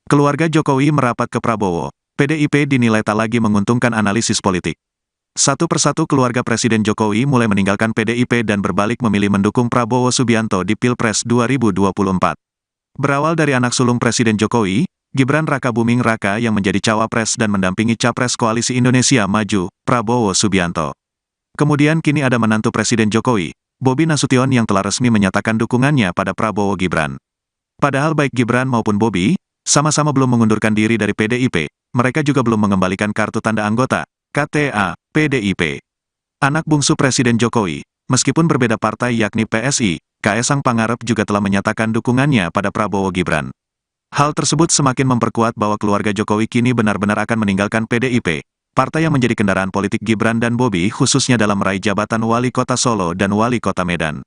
Keluarga Jokowi merapat ke Prabowo. PDIP dinilai tak lagi menguntungkan analisis politik. Satu persatu keluarga Presiden Jokowi mulai meninggalkan PDIP dan berbalik memilih mendukung Prabowo Subianto di Pilpres 2024. Berawal dari anak sulung Presiden Jokowi, Gibran Rakabuming Raka yang menjadi cawapres dan mendampingi capres Koalisi Indonesia Maju, Prabowo Subianto. Kemudian kini ada menantu Presiden Jokowi, Bobi Nasution yang telah resmi menyatakan dukungannya pada Prabowo Gibran. Padahal baik Gibran maupun Bobi, sama-sama belum mengundurkan diri dari PDIP, mereka juga belum mengembalikan kartu tanda anggota, KTA, PDIP. Anak bungsu Presiden Jokowi, meskipun berbeda partai yakni PSI, Kaesang Pangarep juga telah menyatakan dukungannya pada Prabowo Gibran. Hal tersebut semakin memperkuat bahwa keluarga Jokowi kini benar-benar akan meninggalkan PDIP, partai yang menjadi kendaraan politik Gibran dan Bobi khususnya dalam meraih jabatan Wali Kota Solo dan Wali Kota Medan.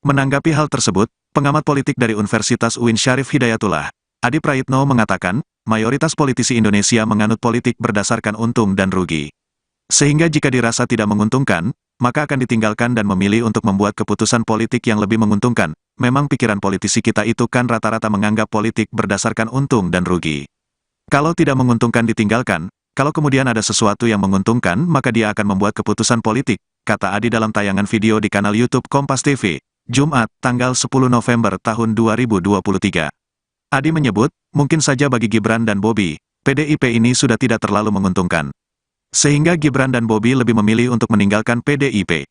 Menanggapi hal tersebut, pengamat politik dari Universitas UIN Syarif Hidayatullah, Adi Prayitno mengatakan, mayoritas politisi Indonesia menganut politik berdasarkan untung dan rugi. Sehingga jika dirasa tidak menguntungkan, maka akan ditinggalkan dan memilih untuk membuat keputusan politik yang lebih menguntungkan. Memang pikiran politisi kita itu kan rata-rata menganggap politik berdasarkan untung dan rugi. Kalau tidak menguntungkan ditinggalkan, kalau kemudian ada sesuatu yang menguntungkan maka dia akan membuat keputusan politik, kata Adi dalam tayangan video di kanal YouTube Kompas TV, Jumat, tanggal 10 November tahun 2023. Adi menyebut, mungkin saja bagi Gibran dan Bobi, PDIP ini sudah tidak terlalu menguntungkan. Sehingga Gibran dan Bobi lebih memilih untuk meninggalkan PDIP.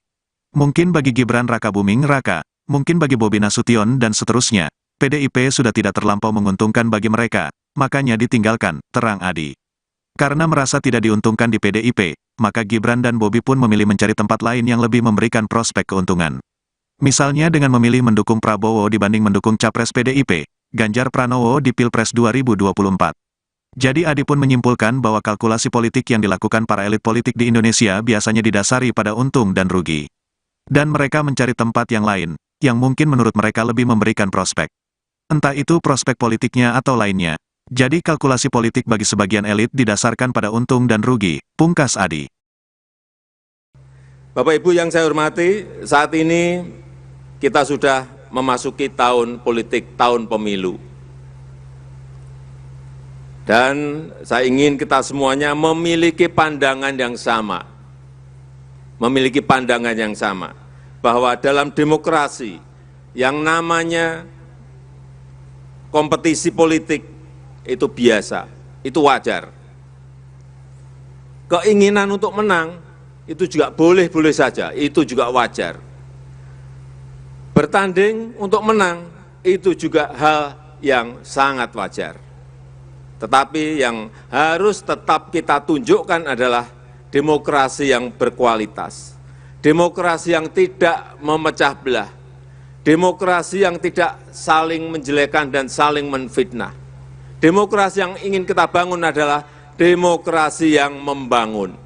Mungkin bagi Gibran Rakabuming Raka, mungkin bagi Bobi Nasution dan seterusnya, PDIP sudah tidak terlampau menguntungkan bagi mereka, makanya ditinggalkan, terang Adi. Karena merasa tidak diuntungkan di PDIP, maka Gibran dan Bobi pun memilih mencari tempat lain yang lebih memberikan prospek keuntungan. Misalnya dengan memilih mendukung Prabowo dibanding mendukung capres PDIP, Ganjar Pranowo di Pilpres 2024. Jadi Adi pun menyimpulkan bahwa kalkulasi politik yang dilakukan para elit politik di Indonesia biasanya didasari pada untung dan rugi. Dan mereka mencari tempat yang lain, yang mungkin menurut mereka lebih memberikan prospek. Entah itu prospek politiknya atau lainnya. Jadi kalkulasi politik bagi sebagian elit didasarkan pada untung dan rugi, pungkas Adi. Bapak Ibu yang saya hormati, saat ini kita sudah memasuki tahun politik, tahun pemilu. Dan saya ingin kita semuanya memiliki pandangan yang sama. Memiliki pandangan yang sama. Bahwa dalam demokrasi yang namanya kompetisi politik itu biasa, itu wajar. Keinginan untuk menang itu juga boleh-boleh saja, itu juga wajar. Bertanding untuk menang, itu juga hal yang sangat wajar. Tetapi yang harus tetap kita tunjukkan adalah demokrasi yang berkualitas. Demokrasi yang tidak memecah belah. Demokrasi yang tidak saling menjelekan dan saling menfitnah. Demokrasi yang ingin kita bangun adalah demokrasi yang membangun.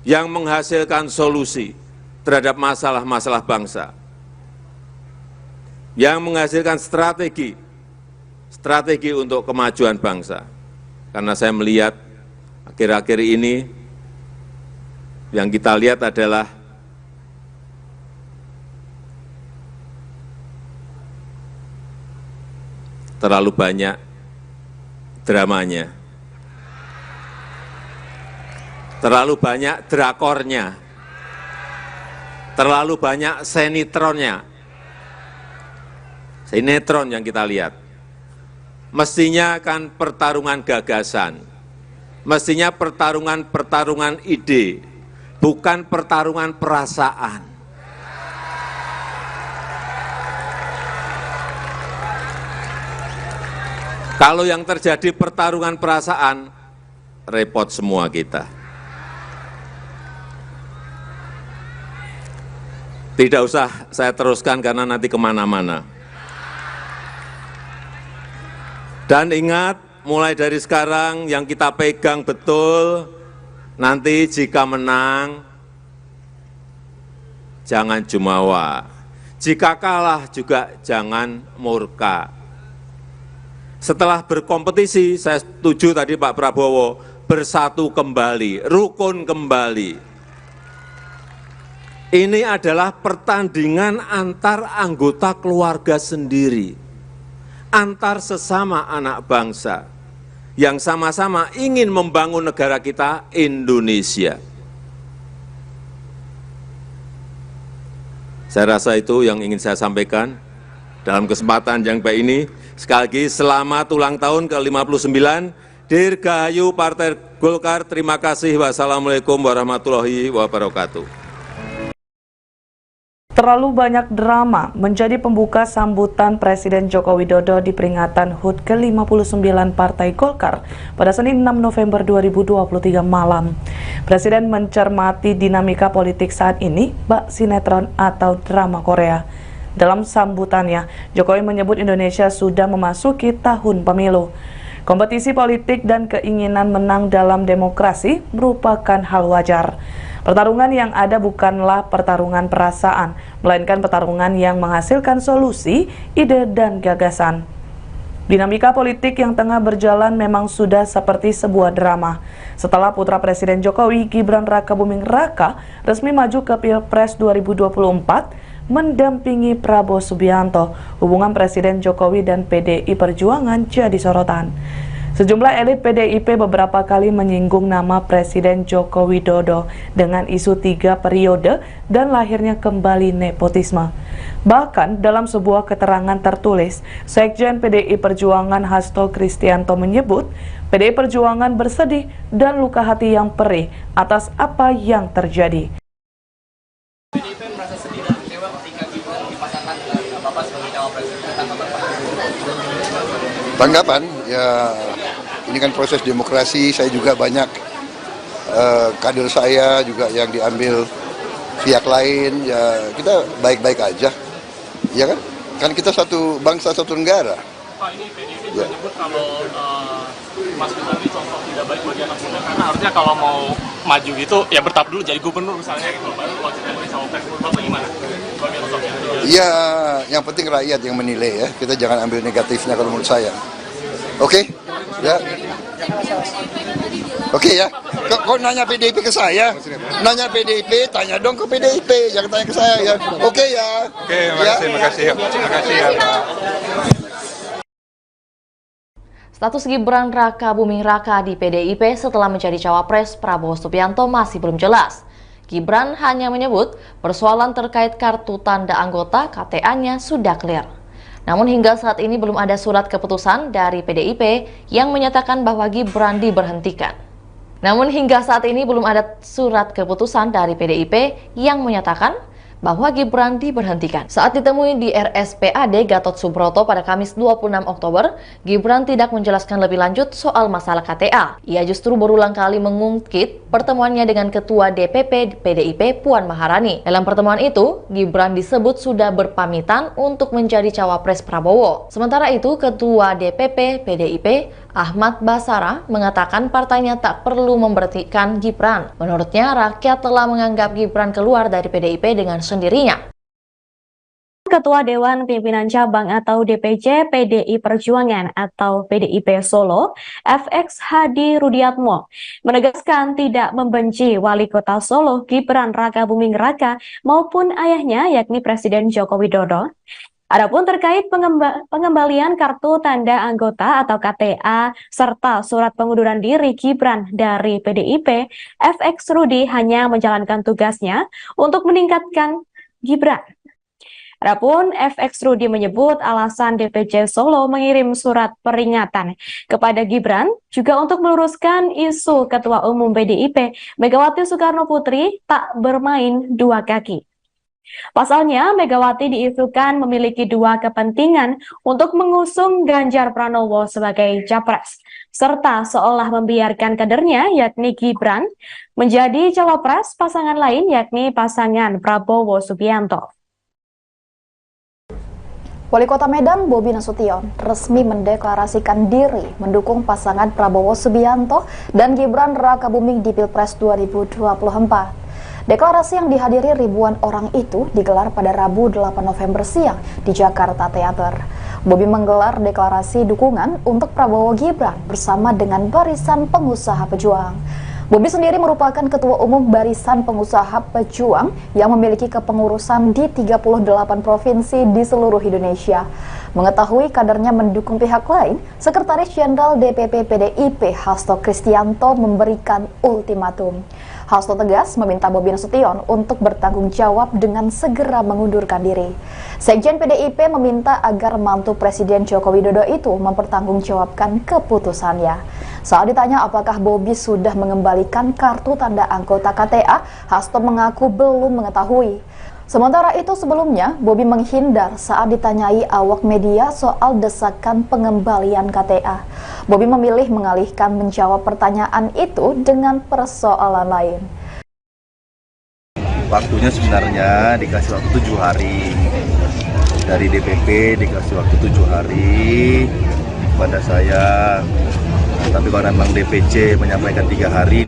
Yang menghasilkan solusi terhadap masalah-masalah bangsa. Yang menghasilkan strategi untuk kemajuan bangsa. Karena saya melihat akhir-akhir ini yang kita lihat adalah terlalu banyak dramanya, terlalu banyak drakornya, terlalu banyak sinetron yang kita lihat. Mestinya kan pertarungan gagasan, mestinya pertarungan ide, bukan pertarungan perasaan. Kalau yang terjadi pertarungan perasaan, repot semua kita. Tidak usah saya teruskan karena nanti kemana-mana. Dan ingat, mulai dari sekarang yang kita pegang betul, nanti jika menang, jangan jumawa. Jika kalah juga jangan murka. Setelah berkompetisi, saya setuju tadi Pak Prabowo, bersatu kembali, rukun kembali. Ini adalah pertandingan antar anggota keluarga sendiri. antar sesama anak bangsa yang sama-sama ingin membangun negara kita, Indonesia. Saya rasa itu yang ingin saya sampaikan dalam kesempatan yang baik ini. Sekali lagi, selamat ulang tahun ke-59, Dirgahayu Partai Golkar. Terima kasih. Wassalamualaikum warahmatullahi wabarakatuh. Terlalu banyak drama menjadi pembuka sambutan Presiden Joko Widodo di peringatan HUT ke-59 Partai Golkar pada Senin 6 November 2023 malam. Presiden mencermati dinamika politik saat ini, bak sinetron atau drama Korea. Dalam sambutannya, Jokowi menyebut Indonesia sudah memasuki tahun pemilu. Kompetisi politik dan keinginan menang dalam demokrasi merupakan hal wajar. Pertarungan yang ada bukanlah pertarungan perasaan, melainkan pertarungan yang menghasilkan solusi, ide, dan gagasan. Dinamika politik yang tengah berjalan memang sudah seperti sebuah drama. Setelah putra Presiden Jokowi, Gibran Rakabuming Raka, resmi maju ke Pilpres 2024, mendampingi Prabowo Subianto, hubungan Presiden Jokowi dan PDI Perjuangan jadi sorotan. Sejumlah elit PDIP beberapa kali menyinggung nama Presiden Joko Widodo dengan isu 3 periode dan lahirnya kembali nepotisme. Bahkan dalam sebuah keterangan tertulis, Sekjen PDI Perjuangan Hasto Kristianto menyebut PDI Perjuangan bersedih dan luka hati yang perih atas apa yang terjadi. PDIP merasa sedih dan kecewa ketika Gibran dipasangkan dengan Bapak sebagai cawapres. Tanggapan, ya ini kan proses demokrasi, saya juga banyak kader saya juga yang diambil pihak lain, ya kita baik-baik aja, ya kan? Kan kita satu bangsa, satu negara. Pak, ini PDIP juga menyebut kalau Mas Gibran ini contoh tidak baik bagi anak muda, karena harusnya kalau mau maju gitu, ya bertahap dulu jadi gubernur misalnya gitu, baru kalau kita jadi cawapres, Bapak gimana? Ya, yang penting rakyat yang menilai ya, kita jangan ambil negatifnya kalau menurut saya. Oke? Ya. Oke ya. Kok nanya PDIP ke saya? Nanya PDIP, tanya dong ke PDIP, jangan tanya ke saya ya. Oke ya. Oke, makasih ya. Makasih ya. Status Gibran Rakabuming Raka di PDIP setelah menjadi cawapres Prabowo Subianto masih belum jelas. Gibran hanya menyebut persoalan terkait kartu tanda anggota KTA-nya sudah clear. Namun hingga saat ini belum ada surat keputusan dari PDIP yang menyatakan bahwa Gibran diberhentikan. Namun hingga saat ini belum ada surat keputusan dari PDIP yang menyatakan bahwa Gibran diberhentikan. Saat ditemui di RSPAD Gatot Subroto pada Kamis 26 Oktober, Gibran tidak menjelaskan lebih lanjut soal masalah KTA. Ia justru berulang kali mengungkit pertemuannya dengan Ketua DPP PDIP Puan Maharani. Dalam pertemuan itu, Gibran disebut sudah berpamitan untuk menjadi cawapres Prabowo. Sementara itu, Ketua DPP PDIP Ahmad Basara mengatakan partainya tak perlu memberhentikan Gibran. Menurutnya, rakyat telah menganggap Gibran keluar dari PDIP dengan sendirinya. Ketua Dewan Pimpinan Cabang atau DPC PDI Perjuangan atau PDIP Solo, FX Hadi Rudiatmo, menegaskan tidak membenci Wali Kota Solo Gibran Rakabuming Raka maupun ayahnya yakni Presiden Joko Widodo. Adapun terkait pengembalian kartu tanda anggota atau KTA serta surat pengunduran diri Gibran dari PDIP, FX Rudi hanya menjalankan tugasnya untuk meningkatkan Gibran. Adapun FX Rudi menyebut alasan DPC Solo mengirim surat peringatan kepada Gibran juga untuk meluruskan isu Ketua Umum PDIP Megawati Soekarno Putri tak bermain dua kaki. Pasalnya, Megawati diisukan memiliki dua kepentingan untuk mengusung Ganjar Pranowo sebagai capres, serta seolah membiarkan kadernya yakni Gibran menjadi cawapres pasangan lain yakni pasangan Prabowo Subianto. Wali Kota Medan Bobi Nasution resmi mendeklarasikan diri mendukung pasangan Prabowo Subianto dan Gibran Rakabuming di Pilpres 2024. Deklarasi yang dihadiri ribuan orang itu digelar pada Rabu 8 November siang di Jakarta Theater. Bobi menggelar deklarasi dukungan untuk Prabowo Gibran bersama dengan barisan pengusaha pejuang. Bobi sendiri merupakan Ketua Umum Barisan Pengusaha Pejuang yang memiliki kepengurusan di 38 provinsi di seluruh Indonesia. Mengetahui kadernya mendukung pihak lain, Sekretaris Jenderal DPP PDIP Hasto Kristianto memberikan ultimatum. Hasto tegas meminta Bobi Nasution untuk bertanggung jawab dengan segera mengundurkan diri. Sekjen PDIP meminta agar mantu Presiden Joko Widodo itu mempertanggungjawabkan keputusannya. Saat ditanya apakah Bobi sudah mengembalikan kartu tanda anggota KTA, Hasto mengaku belum mengetahui. Sementara itu sebelumnya, Bobi menghindar saat ditanyai awak media soal desakan pengembalian KTA. Bobi memilih mengalihkan menjawab pertanyaan itu dengan persoalan lain. Waktunya sebenarnya dikasih waktu 7 hari. Dari DPP dikasih waktu 7 hari kepada saya. Tapi kalau memang DPC menyampaikan 3 hari,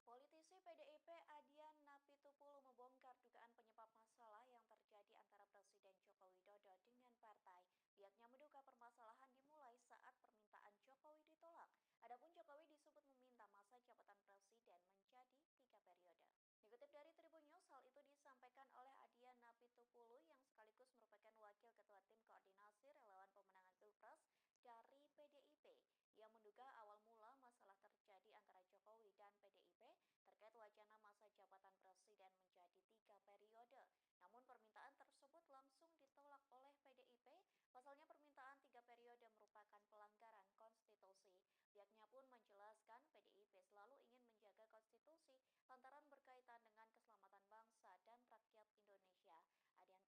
Politisi PDIP Adian Napitupulu membongkar dugaan penyebab masalah yang terjadi antara Presiden Joko Widodo dengan partai. Pihaknya menduga permasalahan dimulai saat permintaan Jokowi ditolak. Adapun Jokowi disebut meminta masa jabatan Presiden menjadi 3 periode. Dikutip dari Tribun News, hal itu disampaikan oleh Adian Napitupulu yang sekaligus merupakan Wakil Ketua Tim Koordinasi Relawan Pemenangan Pilpres dari PDIP. Ia menduga awal mula masalah terjadi antara Jokowi dan PDIP terkait wacana masa jabatan Presiden menjadi 3 periode. Namun permintaan tersebut langsung ditolak oleh PDIP. Pasalnya permintaan 3 periode merupakan pelanggaran konstitusi. Pihaknya pun menjelaskan PDIP selalu ingin menjaga konstitusi lantaran berkaitan dengan keselamatan bangsa dan rakyat Indonesia.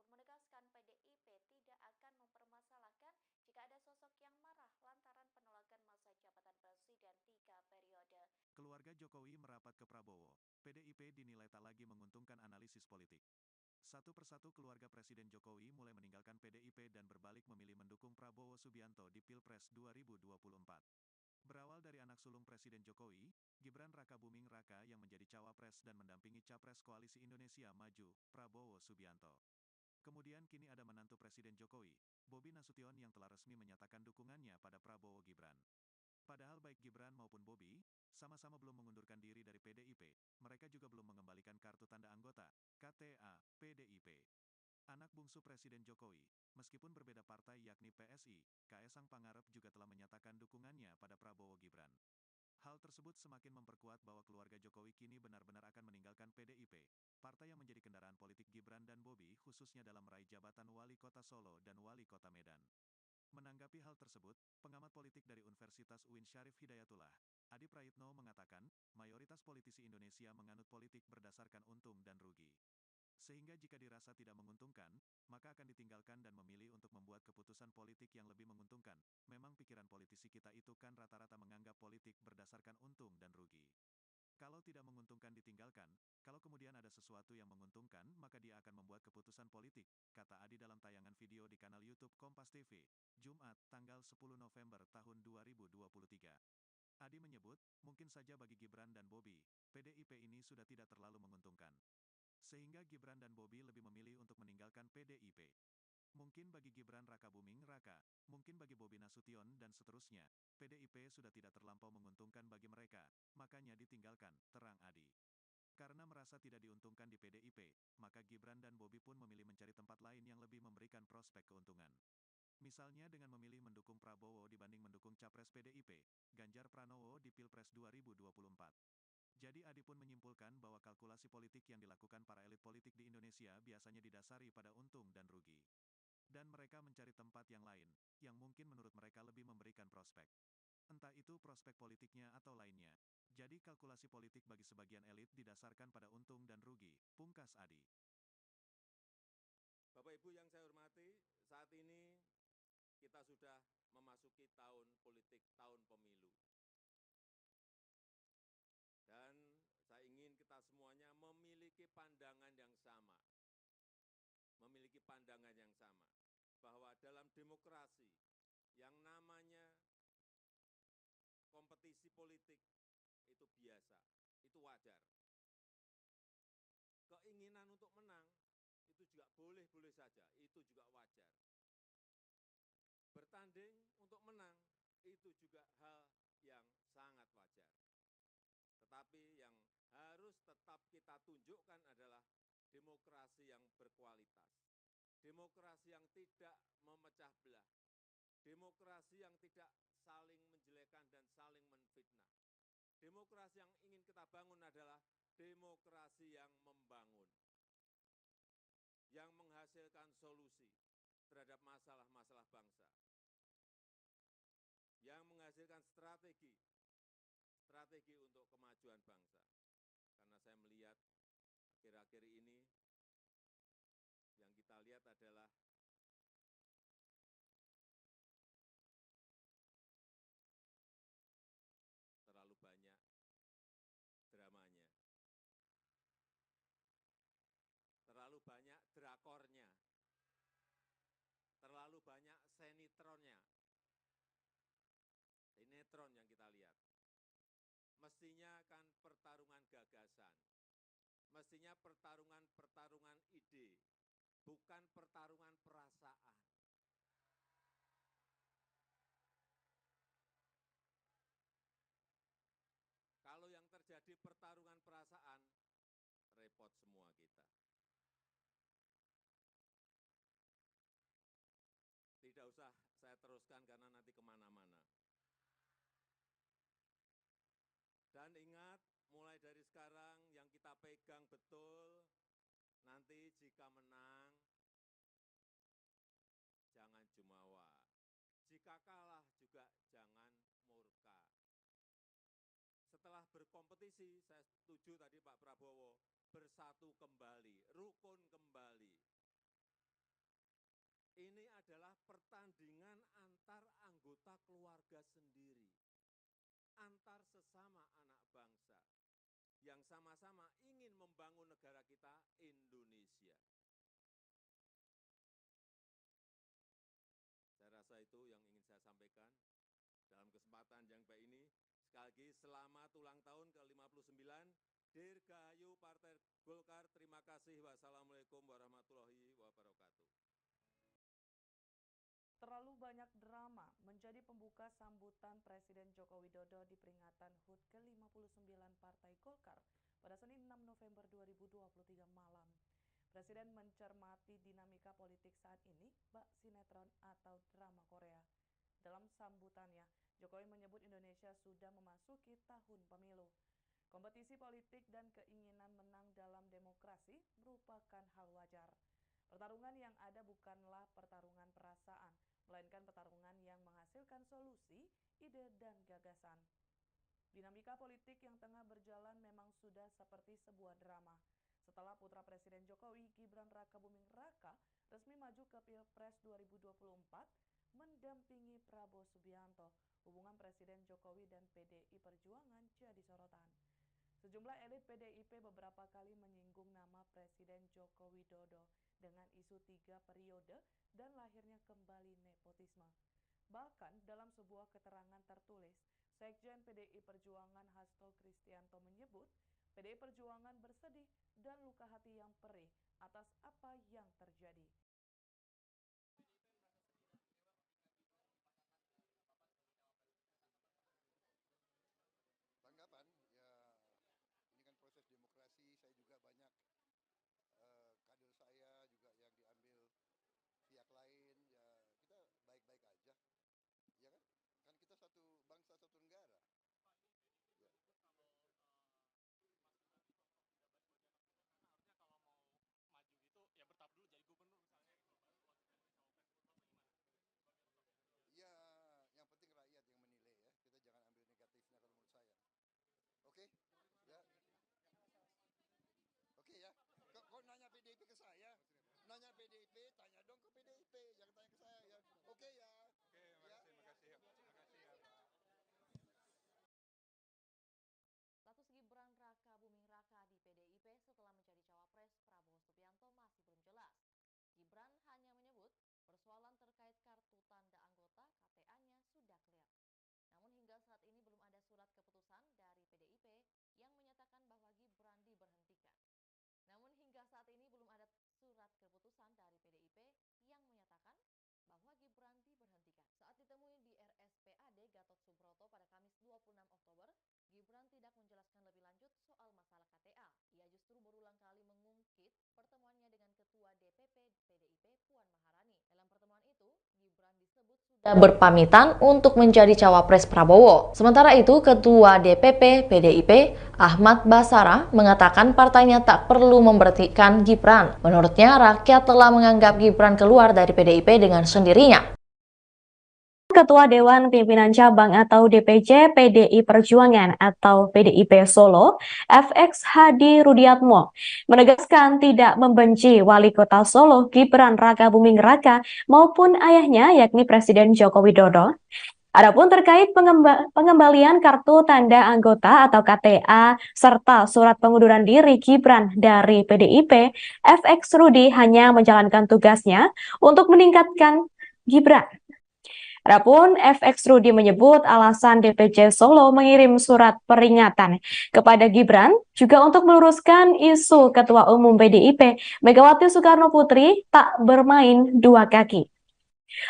Adian pun menegaskan PDIP tidak akan mempermasalahkan jika ada sosok yang marah lantaran penolakan masa jabatan Presiden 3 periode. Keluarga Jokowi merapat ke Prabowo. PDIP dinilai tak lagi menguntungkan analisis politik. Satu persatu keluarga Presiden Jokowi mulai meninggalkan PDIP dan berbalik memilih mendukung Prabowo Subianto di Pilpres 2024. Berawal dari anak sulung Presiden Jokowi, Gibran Rakabuming Raka yang menjadi cawapres dan mendampingi capres Koalisi Indonesia Maju, Prabowo Subianto. Kemudian kini ada menantu Presiden Jokowi, Bobi Nasution yang telah resmi menyatakan dukungannya pada Prabowo Gibran. Padahal baik Gibran maupun Bobi, sama-sama belum mengundurkan diri dari PDIP, mereka juga belum mengembalikan kartu tanda anggota, KTA, PDIP. Anak bungsu Presiden Jokowi, meskipun berbeda partai yakni PSI, Kaesang Pangarep juga telah menyatakan dukungannya pada Prabowo Gibran. Hal tersebut semakin memperkuat bahwa keluarga Jokowi kini benar-benar akan meninggalkan PDIP, partai yang menjadi kendaraan politik Gibran dan Bobi khususnya dalam meraih jabatan Wali Kota Solo dan Wali Kota Medan. Menanggapi hal tersebut, pengamat politik dari Universitas UIN Syarif Hidayatullah, Adi Prayitno mengatakan, mayoritas politisi Indonesia menganut politik berdasarkan untung dan rugi. Sehingga jika dirasa tidak menguntungkan, maka akan ditinggalkan dan memilih untuk membuat keputusan politik yang lebih menguntungkan. Memang pikiran politisi kita itu kan rata-rata menganggap politik berdasarkan untung dan rugi. Kalau tidak menguntungkan ditinggalkan, kalau kemudian ada sesuatu yang menguntungkan, maka dia akan membuat keputusan politik, kata Adi dalam tayangan video di kanal YouTube Kompas TV, Jumat, tanggal 10 November tahun 2023. Adi menyebut, mungkin saja bagi Gibran dan Bobi, PDIP ini sudah tidak terlalu menguntungkan. Sehingga Gibran dan Bobi lebih memilih untuk meninggalkan PDIP. Mungkin bagi Gibran Rakabuming Raka, mungkin bagi Bobi Nasution dan seterusnya, PDIP sudah tidak terlampau menguntungkan bagi mereka, makanya ditinggalkan, terang Adi. Karena merasa tidak diuntungkan di PDIP, maka Gibran dan Bobi pun memilih mencari tempat lain yang lebih memberikan prospek keuntungan. Misalnya dengan memilih mendukung Prabowo dibanding mendukung capres PDIP, Ganjar Pranowo di Pilpres 2024. Jadi Adi pun menyimpulkan bahwa kalkulasi politik yang dilakukan para elit politik di Indonesia biasanya didasari pada untung dan rugi. Dan mereka mencari tempat yang lain, yang mungkin menurut mereka lebih memberikan prospek. entah itu prospek politiknya atau lainnya. Jadi kalkulasi politik bagi sebagian elit didasarkan pada untung dan rugi, pungkas Adi. Bapak Ibu yang saya hormati, saat ini kita sudah memasuki tahun politik, tahun pemilu. Dan saya ingin kita semuanya memiliki pandangan yang sama. Memiliki pandangan yang sama. Bahwa dalam demokrasi yang namanya kompetisi politik itu biasa, itu wajar. Keinginan untuk menang itu juga boleh-boleh saja, itu juga wajar. Bertanding untuk menang itu juga hal yang sangat wajar. Tetapi yang harus tetap kita tunjukkan adalah demokrasi yang berkualitas. Demokrasi yang tidak memecah belah. Demokrasi yang tidak saling menjelekan dan saling menfitnah. Demokrasi yang ingin kita bangun adalah demokrasi yang membangun. Yang menghasilkan solusi terhadap masalah-masalah bangsa. Yang menghasilkan strategi untuk kemajuan bangsa. Karena saya melihat akhir-akhir ini yang kita lihat adalah terlalu banyak dramanya, terlalu banyak drakornya, terlalu banyak sinetronnya. Sinetron yang kita lihat. Mestinya kan pertarungan gagasan, mestinya pertarungan ide, bukan pertarungan perasaan. Kalau yang terjadi pertarungan perasaan, repot semua kita. Tidak usah saya teruskan karena nanti kemana-mana. Dan ingat, mulai dari sekarang yang kita pegang betul, nanti jika menang, jangan jumawa. Jika kalah juga jangan murka. Setelah berkompetisi, saya setuju tadi Pak Prabowo, bersatu kembali, rukun kembali. Ini adalah pertandingan antar anggota keluarga sendiri. Antar sesama anak bangsa yang sama-sama ingin membangun negara kita, Indonesia. Saya rasa itu yang ingin saya sampaikan dalam kesempatan yang baik ini. Sekali lagi, selamat ulang tahun ke-59, Dirgahayu Partai Golkar. Terima kasih. Wassalamualaikum warahmatullahi wabarakatuh. Terlalu banyak drama menjadi pembuka sambutan Presiden Joko Widodo di peringatan HUT ke-59 Partai Golkar pada Senin 6 November 2023 malam. Presiden mencermati dinamika politik saat ini, bak sinetron atau drama Korea. Dalam sambutannya, Jokowi menyebut Indonesia sudah memasuki tahun pemilu. Kompetisi politik dan keinginan menang dalam demokrasi merupakan hal wajar. Pertarungan yang ada bukanlah pertarungan perasaan, melainkan pertarungan yang menghasilkan solusi, ide, dan gagasan. Dinamika politik yang tengah berjalan memang sudah seperti sebuah drama. Setelah putra Presiden Jokowi, Gibran Rakabuming Raka, resmi maju ke Pilpres 2024, mendampingi Prabowo Subianto, hubungan Presiden Jokowi dan PDI Perjuangan jadi sorotan. Sejumlah elit PDIP beberapa kali menyinggung nama Presiden Joko Widodo dengan isu 3 periode dan lahirnya kembali nepotisme. Bahkan dalam sebuah keterangan tertulis, Sekjen PDI Perjuangan Hasto Kristianto menyebut PDI Perjuangan bersedih dan luka hati yang perih atas apa yang terjadi. Tanggapan, ya ini kan proses demokrasi, saya juga banyak kader saya juga yang diambil pihak lain, ya kita baik-baik aja, ya kan? Kan kita satu bangsa, satu negara. Pak, ini PDIP menyebut kalau Mas Gibran ini sosok tidak baik bagi anak muda, karena harusnya kalau mau maju gitu, ya bertahap dulu jadi gubernur misalnya. Status Gibran Raka Buming Raka di PDIP setelah menjadi cawapres Prabowo Subianto masih belum jelas. Gibran hanya menyebut persoalan terkait kartu tanda anggota KTA-nya sudah clear. Namun hingga saat ini belum ada surat keputusan dari PDIP yang menyatakan bahwa Gibran diberhentikan. Saat ditemui di RSPAD Gatot Subroto pada Kamis 26 Oktober, Gibran tidak menjelaskan lebih lanjut soal masalah KTA. Ia justru berulang kali mengungkit pertemuannya dengan Ketua DPP PDIP Puan Maharani. Dalam pertemuan itu, Gibran disebut sudah berpamitan untuk menjadi cawapres Prabowo. Sementara itu, Ketua DPP PDIP Ahmad Basara mengatakan partainya tak perlu memberhentikan Gibran. Menurutnya, rakyat telah menganggap Gibran keluar dari PDIP dengan sendirinya. Ketua Dewan Pimpinan Cabang atau DPC PDI Perjuangan atau PDIP Solo, FX Hadi Rudiatmo, menegaskan tidak membenci Wali Kota Solo Gibran Raka Buming Raka maupun ayahnya yakni Presiden Joko Widodo. Adapun terkait pengembalian kartu tanda anggota atau KTA serta surat pengunduran diri Gibran dari PDIP, FX Rudi hanya menjalankan tugasnya untuk meningkatkan Gibran. Adapun FX Rudi menyebut alasan DPC Solo mengirim surat peringatan kepada Gibran juga untuk meluruskan isu Ketua Umum PDIP Megawati Soekarno Putri tak bermain dua kaki.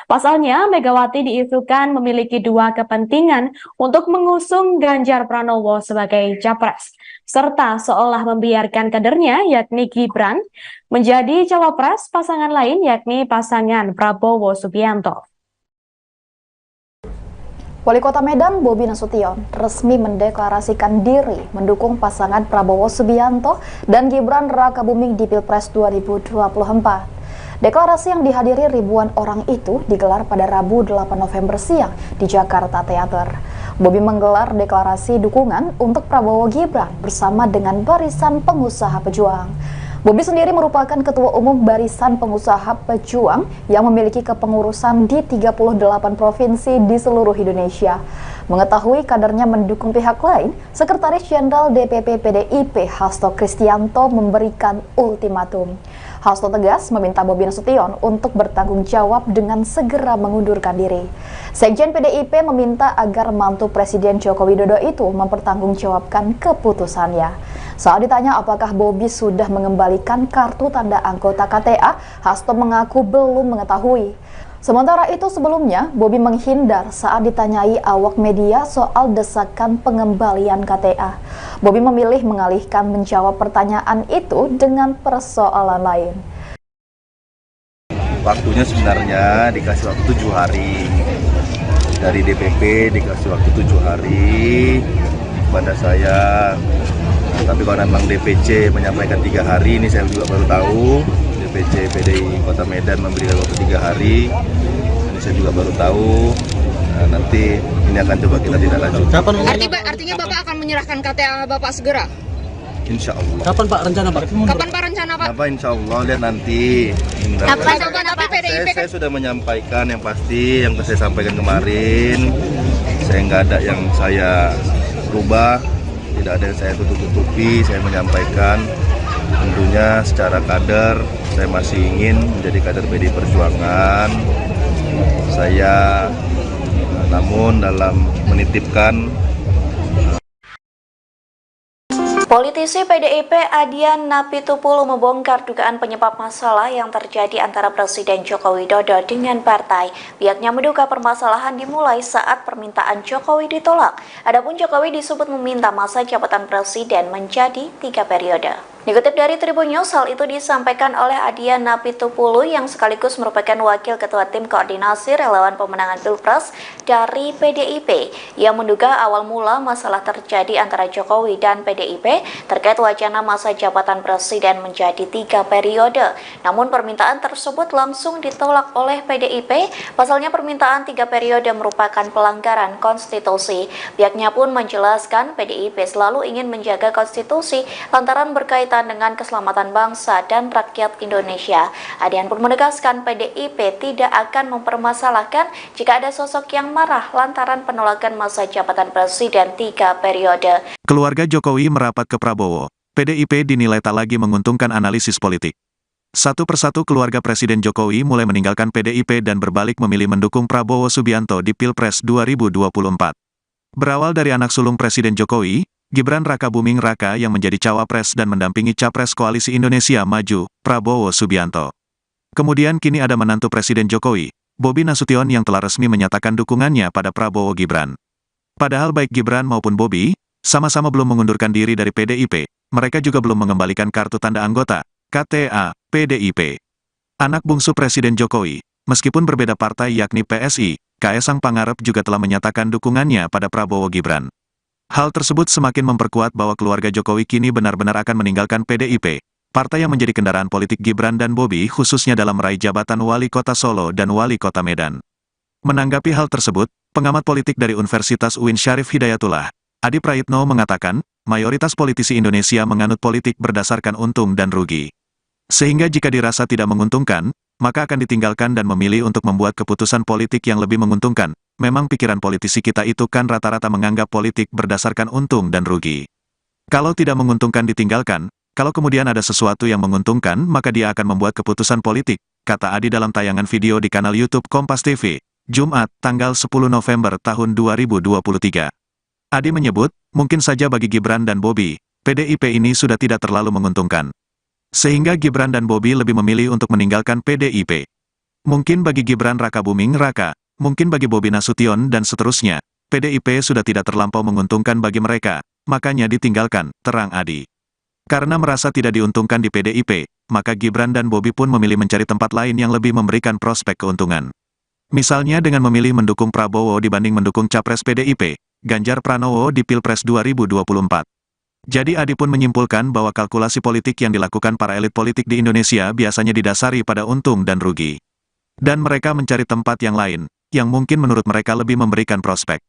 Pasalnya, Megawati diisukan memiliki dua kepentingan untuk mengusung Ganjar Pranowo sebagai capres, serta seolah membiarkan kadernya yakni Gibran menjadi cawapres pasangan lain yakni pasangan Prabowo Subianto. Wali Kota Medan Bobi Nasution resmi mendeklarasikan diri mendukung pasangan Prabowo Subianto dan Gibran Raka Buming di Pilpres 2024. Deklarasi yang dihadiri ribuan orang itu digelar pada Rabu 8 November siang di Jakarta Theater. Bobi menggelar deklarasi dukungan untuk Prabowo Gibran bersama dengan Barisan Pengusaha Pejuang. Bobi sendiri merupakan Ketua Umum Barisan Pengusaha Pejuang yang memiliki kepengurusan di 38 provinsi di seluruh Indonesia. Mengetahui kadernya mendukung pihak lain, Sekretaris Jenderal DPP PDIP Hasto Kristianto memberikan ultimatum. Hasto tegas meminta Bobi Nasution untuk bertanggung jawab dengan segera mengundurkan diri. Sekjen PDIP meminta agar mantu Presiden Joko Widodo itu mempertanggungjawabkan keputusannya. Saat ditanya apakah Bobi sudah mengembalikan kartu tanda anggota KTA, Hasto mengaku belum mengetahui. Sementara itu sebelumnya, Bobi menghindar saat ditanyai awak media soal desakan pengembalian KTA. Bobi memilih mengalihkan menjawab pertanyaan itu dengan persoalan lain. Waktunya sebenarnya dikasih waktu 7 hari. Dari DPP dikasih waktu 7 hari kepada saya. Tapi kalau memang DPC menyampaikan 3 hari, ini saya juga baru tahu. DPC PDI Kota Medan memberikan waktu 3 hari, ini saya juga baru tahu. Nah, nanti ini akan coba kita tidak lanjut. Artinya Bapak akan menyerahkan KTA Bapak segera? Insya Allah. Kapan Pak rencana Pak? Kapan Pak rencana Pak? Apa Insya Allah, lihat nanti. Saya sudah menyampaikan yang pasti, yang saya sampaikan kemarin. Saya nggak ada yang saya rubah. Tidak ada yang saya tutup-tutupi, saya menyampaikan tentunya secara kader saya masih ingin menjadi kader PDI Perjuangan. Saya namun dalam menitipkan. Politisi PDIP Adian Napitupulu membongkar dugaan penyebab masalah yang terjadi antara Presiden Joko Widodo dengan partai. Pihaknya menduga permasalahan dimulai saat permintaan Jokowi ditolak. Adapun Jokowi disebut meminta masa jabatan Presiden menjadi 3 periode. Dikutip dari Tribun News, hal itu disampaikan oleh Adian Napitupulu yang sekaligus merupakan Wakil Ketua Tim Koordinasi Relawan Pemenangan Pilpres dari PDIP yang menduga awal mula masalah terjadi antara Jokowi dan PDIP terkait wacana masa jabatan Presiden menjadi 3 periode. Namun permintaan tersebut langsung ditolak oleh PDIP. Pasalnya permintaan 3 periode merupakan pelanggaran konstitusi. Pihaknya pun menjelaskan PDIP selalu ingin menjaga konstitusi lantaran berkaitan berkaitan dengan keselamatan bangsa dan rakyat Indonesia. Adian pun menegaskan PDIP tidak akan mempermasalahkan jika ada sosok yang marah lantaran penolakan masa jabatan Presiden 3 periode. Keluarga Jokowi merapat ke Prabowo. PDIP dinilai tak lagi menguntungkan analisis politik. Satu persatu keluarga Presiden Jokowi mulai meninggalkan PDIP dan berbalik memilih mendukung Prabowo Subianto di Pilpres 2024. Berawal dari anak sulung Presiden Jokowi, Gibran Rakabuming Raka yang menjadi cawapres dan mendampingi capres Koalisi Indonesia Maju, Prabowo Subianto. Kemudian kini ada menantu Presiden Jokowi, Bobi Nasution yang telah resmi menyatakan dukungannya pada Prabowo Gibran. Padahal baik Gibran maupun Bobi, sama-sama belum mengundurkan diri dari PDIP, mereka juga belum mengembalikan kartu tanda anggota, KTA, PDIP. Anak bungsu Presiden Jokowi, meskipun berbeda partai yakni PSI, Kaesang Pangarep juga telah menyatakan dukungannya pada Prabowo Gibran. Hal tersebut semakin memperkuat bahwa keluarga Jokowi kini benar-benar akan meninggalkan PDIP, partai yang menjadi kendaraan politik Gibran dan Bobi khususnya dalam meraih jabatan Wali Kota Solo dan Wali Kota Medan. Menanggapi hal tersebut, pengamat politik dari Universitas UIN Syarif Hidayatullah, Adi Prayitno mengatakan, mayoritas politisi Indonesia menganut politik berdasarkan untung dan rugi. Sehingga jika dirasa tidak menguntungkan, maka akan ditinggalkan dan memilih untuk membuat keputusan politik yang lebih menguntungkan. Memang pikiran politisi kita itu kan rata-rata menganggap politik berdasarkan untung dan rugi. Kalau tidak menguntungkan ditinggalkan, kalau kemudian ada sesuatu yang menguntungkan maka dia akan membuat keputusan politik, kata Adi dalam tayangan video di kanal YouTube Kompas TV, Jumat, tanggal 10 November tahun 2023. Adi menyebut, mungkin saja bagi Gibran dan Bobi, PDIP ini sudah tidak terlalu menguntungkan. Sehingga Gibran dan Bobi lebih memilih untuk meninggalkan PDIP. Mungkin bagi Gibran Rakabuming Raka, mungkin bagi Bobi Nasution dan seterusnya, PDIP sudah tidak terlampau menguntungkan bagi mereka, makanya ditinggalkan, terang Adi. Karena merasa tidak diuntungkan di PDIP, maka Gibran dan Bobi pun memilih mencari tempat lain yang lebih memberikan prospek keuntungan. Misalnya dengan memilih mendukung Prabowo dibanding mendukung capres PDIP, Ganjar Pranowo di Pilpres 2024. Jadi Adi pun menyimpulkan bahwa kalkulasi politik yang dilakukan para elit politik di Indonesia biasanya didasari pada untung dan rugi. Dan mereka mencari tempat yang lain, yang mungkin menurut mereka lebih memberikan prospek.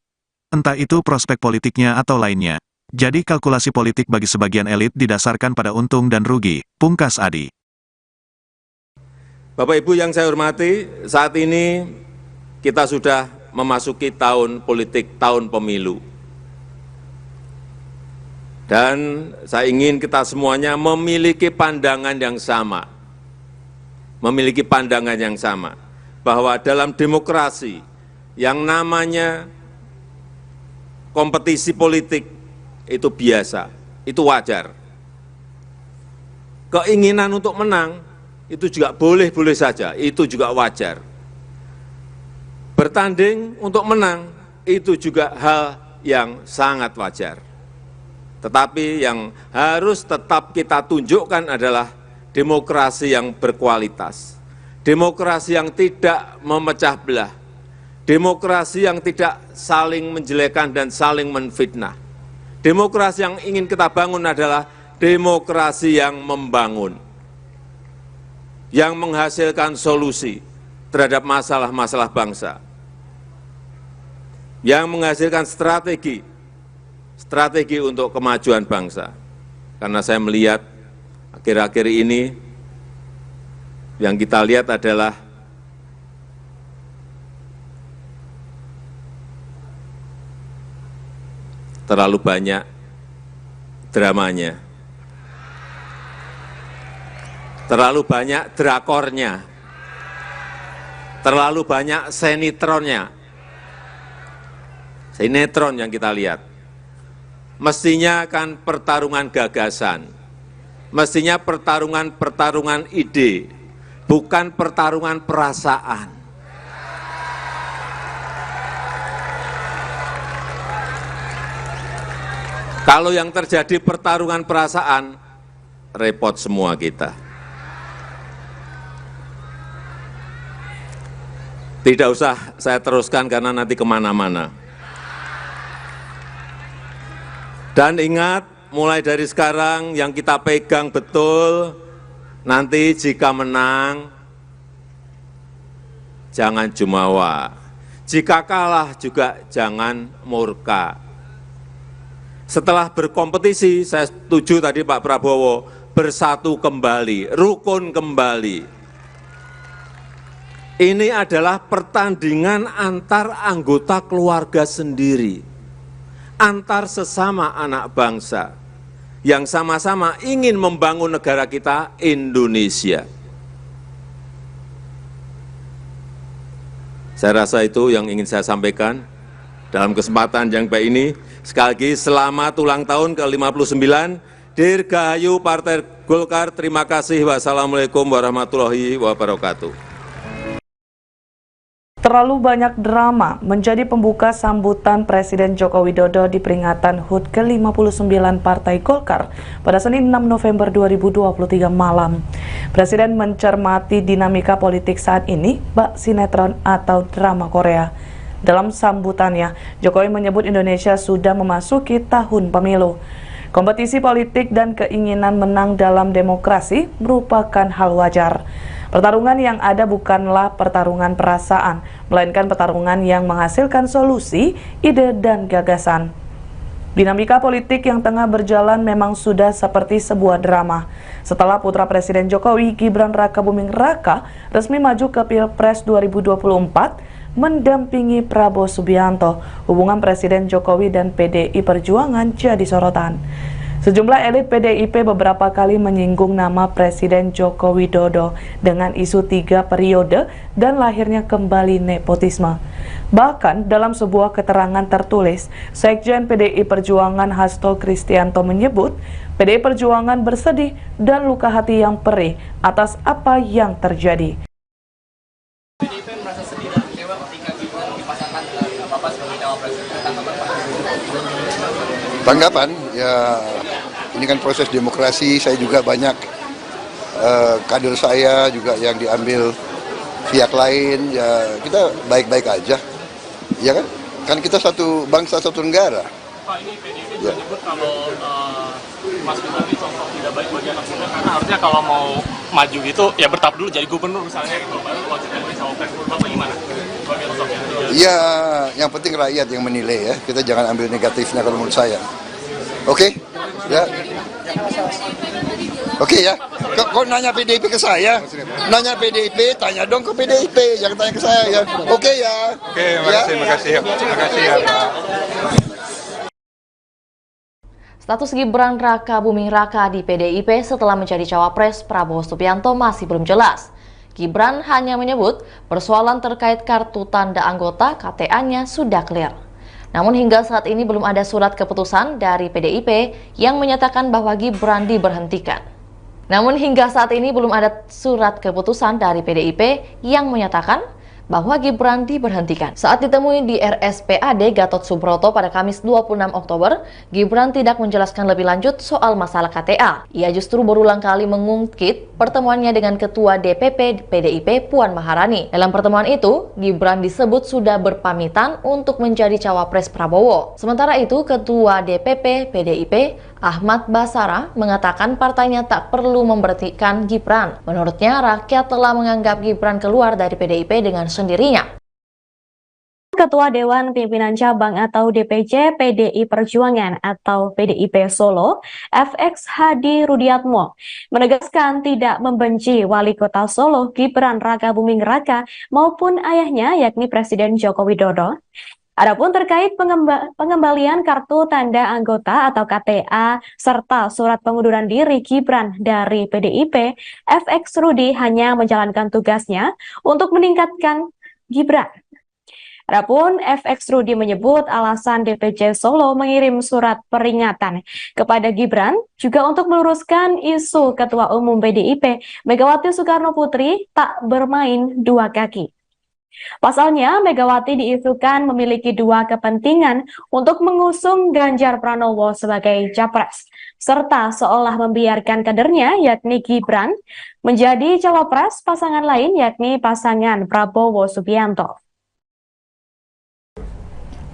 Entah itu prospek politiknya atau lainnya. Jadi kalkulasi politik bagi sebagian elit didasarkan pada untung dan rugi, pungkas Adi. Bapak Ibu yang saya hormati, saat ini kita sudah memasuki tahun politik, tahun pemilu. Dan saya ingin kita semuanya memiliki pandangan yang sama. Memiliki pandangan yang sama. Bahwa dalam demokrasi yang namanya kompetisi politik itu biasa, itu wajar. Keinginan untuk menang itu juga boleh-boleh saja, itu juga wajar. Bertanding untuk menang itu juga hal yang sangat wajar. Tetapi yang harus tetap kita tunjukkan adalah demokrasi yang berkualitas. Demokrasi yang tidak memecah belah. Demokrasi yang tidak saling menjelekan dan saling menfitnah. Demokrasi yang ingin kita bangun adalah demokrasi yang membangun. Yang menghasilkan solusi terhadap masalah-masalah bangsa. Yang menghasilkan strategi untuk kemajuan bangsa. Karena saya melihat akhir-akhir ini yang kita lihat adalah terlalu banyak dramanya, terlalu banyak drakornya, terlalu banyak sinetronnya, sinetron yang kita lihat. Mestinya kan pertarungan gagasan, mestinya pertarungan ide, bukan pertarungan perasaan. Kalau yang terjadi pertarungan perasaan, repot semua kita. Tidak usah saya teruskan karena nanti kemana-mana. Dan ingat, mulai dari sekarang yang kita pegang betul, nanti jika menang, jangan jumawa. Jika kalah juga jangan murka. Setelah berkompetisi, saya setuju tadi Pak Prabowo, bersatu kembali, rukun kembali. Ini adalah pertandingan antar anggota keluarga sendiri, antar sesama anak bangsa, yang sama-sama ingin membangun negara kita, Indonesia. Saya rasa itu yang ingin saya sampaikan dalam kesempatan yang baik ini. Sekali lagi, selamat ulang tahun ke-59, Dirgahayu Partai Golkar. Terima kasih. Wassalamualaikum warahmatullahi wabarakatuh. Terlalu banyak drama menjadi pembuka sambutan Presiden Joko Widodo di peringatan HUT ke-59 Partai Golkar pada Senin 6 November 2023 malam. Presiden mencermati dinamika politik saat ini, bak sinetron atau drama Korea. Dalam sambutannya, Jokowi menyebut Indonesia sudah memasuki tahun pemilu. Kompetisi politik dan keinginan menang dalam demokrasi merupakan hal wajar. Pertarungan yang ada bukanlah pertarungan perasaan, melainkan pertarungan yang menghasilkan solusi, ide, dan gagasan. Dinamika politik yang tengah berjalan memang sudah seperti sebuah drama. Setelah putra Presiden Jokowi, Gibran Rakabuming Raka, resmi maju ke Pilpres 2024, mendampingi Prabowo Subianto, hubungan Presiden Jokowi dan PDI Perjuangan jadi sorotan. Sejumlah elit PDIP beberapa kali menyinggung nama Presiden Joko Widodo dengan isu 3 periode dan lahirnya kembali nepotisme. Bahkan dalam sebuah keterangan tertulis, Sekjen PDI Perjuangan Hasto Kristianto menyebut PDI Perjuangan bersedih dan luka hati yang perih atas apa yang terjadi. PDIP merasa sedih dan kecewa ketika Gibran dipasangkan Bapak sebagai cawapres. Tanggapan, ya ini kan proses demokrasi, saya juga banyak kader saya juga yang diambil pihak lain, ya kita baik-baik aja, ya kan? Kan kita satu bangsa, satu negara. Pak, ini PDIP ya menyebut kalau Mas Gibran ini contoh tidak baik bagi anak muda, karena harusnya kalau mau maju gitu, ya bertahap dulu jadi gubernur misalnya, gitu, baru lanjutkan jadi cawapres. Bapak gimana? Ya, yang penting rakyat yang menilai ya, kita jangan ambil negatifnya kalau menurut saya. Oke? Ya. Oke ya. Kok nanya PDIP ke saya? Nanya PDIP, tanya dong ke PDIP, jangan tanya ke saya ya. Oke ya. Oke, makasih ya, Pak. Status Gibran Rakabuming Raka di PDIP setelah menjadi cawapres Prabowo Subianto masih belum jelas. Gibran hanya menyebut persoalan terkait kartu tanda anggota KTA-nya sudah clear. Namun hingga saat ini belum ada surat keputusan dari PDIP yang menyatakan bahwa Gibran diberhentikan. Namun hingga saat ini belum ada surat keputusan dari PDIP yang menyatakan bahwa Gibran diberhentikan. Saat ditemui di RSPAD Gatot Subroto pada Kamis 26 Oktober, Gibran tidak menjelaskan lebih lanjut soal masalah KTA. Ia justru berulang kali mengungkit pertemuannya dengan Ketua DPP PDIP Puan Maharani. Dalam pertemuan itu, Gibran disebut sudah berpamitan untuk menjadi cawapres Prabowo. Sementara itu, Ketua DPP PDIP Ahmad Basara mengatakan partainya tak perlu memberhentikan Gibran. Menurutnya, rakyat telah menganggap Gibran keluar dari PDIP dengan sendirinya. Ketua Dewan Pimpinan Cabang atau DPC PDI Perjuangan atau PDIP Solo, FX Hadi Rudiatmo, menegaskan tidak membenci Wali Kota Solo Gibran Rakabuming Raka maupun ayahnya yakni Presiden Joko Widodo. Adapun terkait pengembalian kartu tanda anggota atau KTA serta surat pengunduran diri Gibran dari PDIP, FX Rudi hanya menjalankan tugasnya untuk meningkatkan Gibran. Adapun FX Rudi menyebut alasan DPC Solo mengirim surat peringatan kepada Gibran juga untuk meluruskan isu Ketua Umum PDIP Megawati Soekarno Putri tak bermain dua kaki. Pasalnya, Megawati diisukan memiliki dua kepentingan untuk mengusung Ganjar Pranowo sebagai capres, serta seolah membiarkan kadernya yakni Gibran menjadi cawapres pasangan lain yakni pasangan Prabowo Subianto.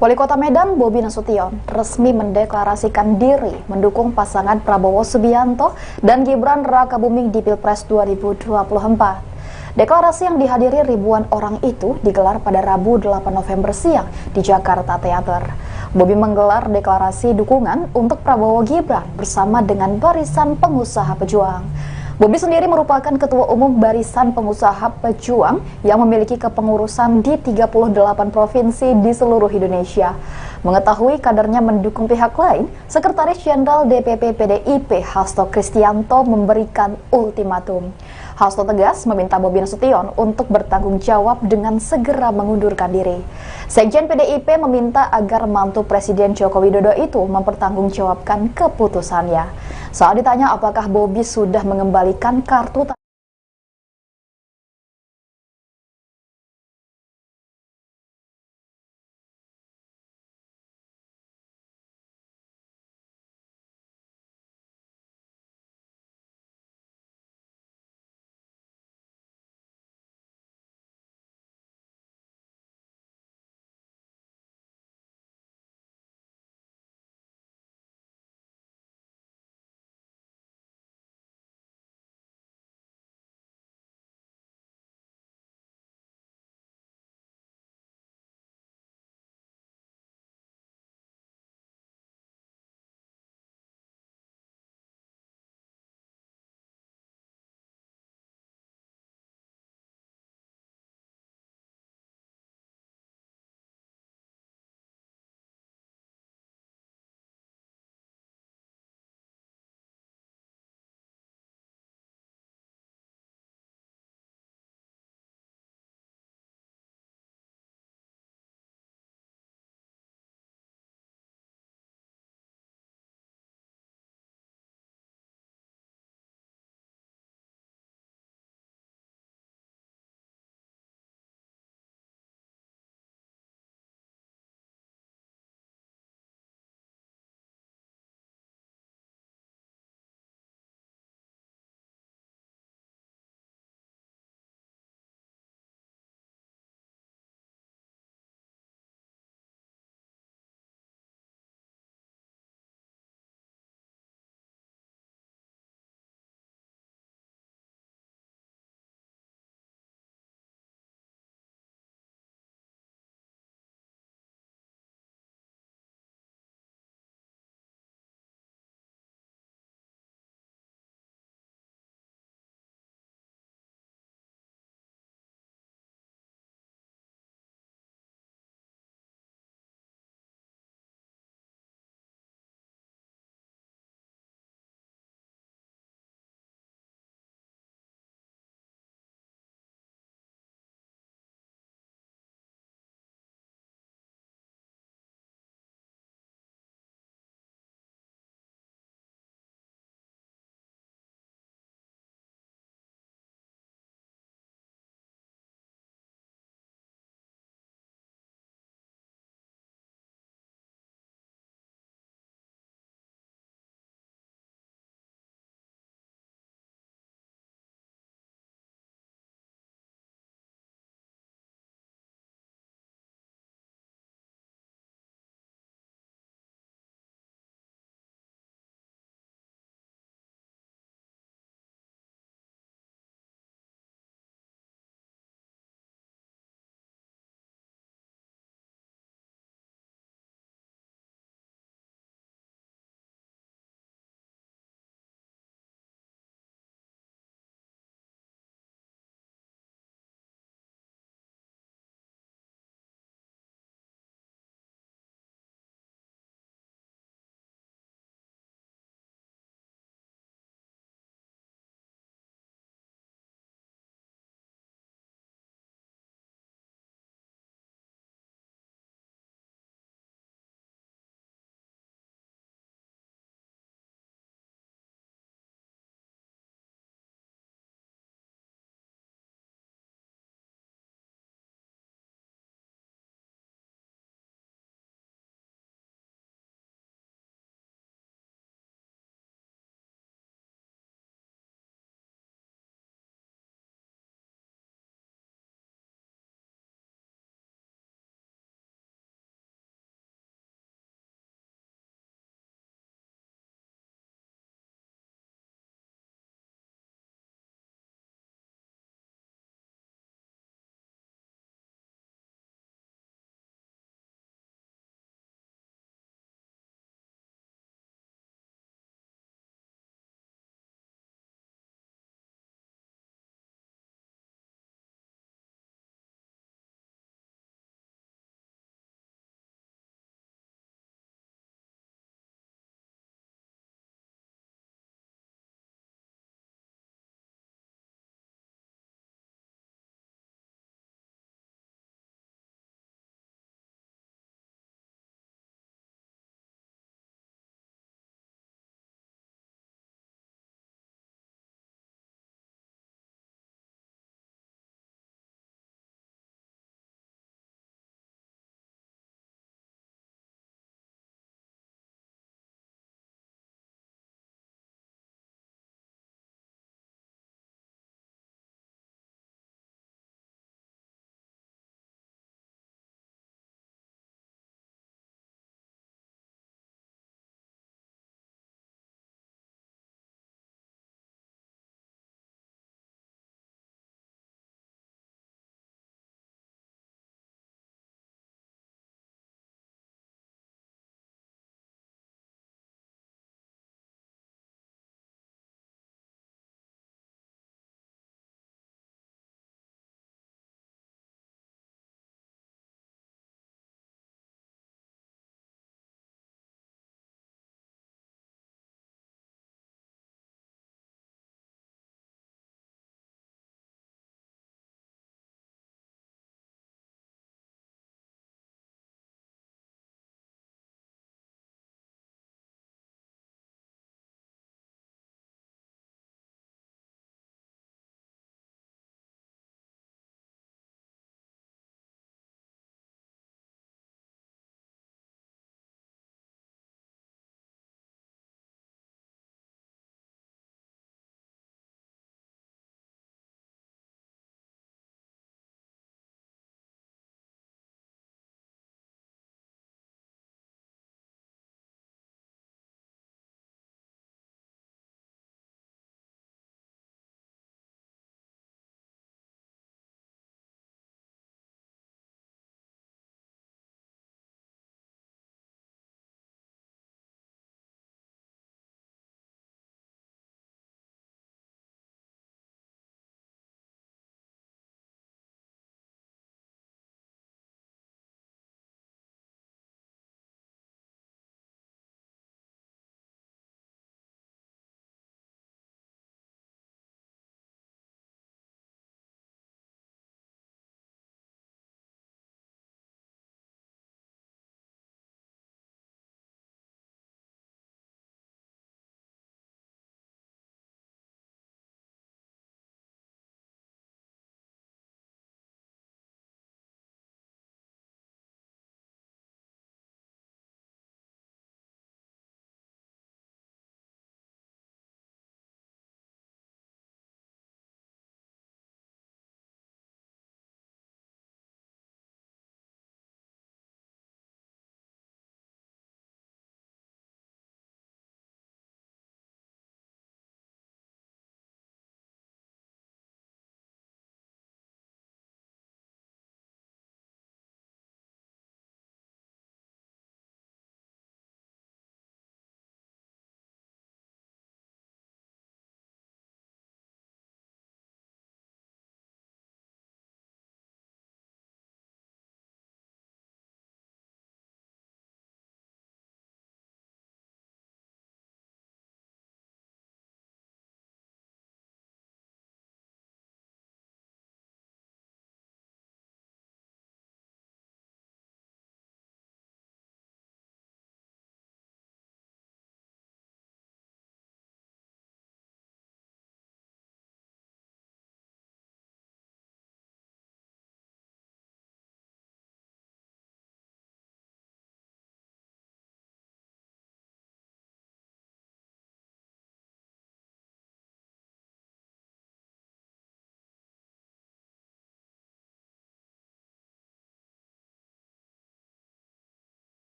Wali Kota Medan Bobi Nasution resmi mendeklarasikan diri mendukung pasangan Prabowo Subianto dan Gibran Rakabuming di Pilpres 2024. Deklarasi yang dihadiri ribuan orang itu digelar pada Rabu 8 November siang di Jakarta Theater. Bobi menggelar deklarasi dukungan untuk Prabowo Gibran bersama dengan Barisan Pengusaha Pejuang. Bobi sendiri merupakan Ketua Umum Barisan Pengusaha Pejuang yang memiliki kepengurusan di 38 provinsi di seluruh Indonesia. Mengetahui kadernya mendukung pihak lain, Sekretaris Jenderal DPP PDIP Hasto Kristianto memberikan ultimatum. Hasto tegas meminta Bobi Nasution untuk bertanggung jawab dengan segera mengundurkan diri. Sekjen PDIP meminta agar mantu Presiden Joko Widodo itu mempertanggungjawabkan keputusannya. Saat ditanya apakah Bobi sudah mengembalikan kartu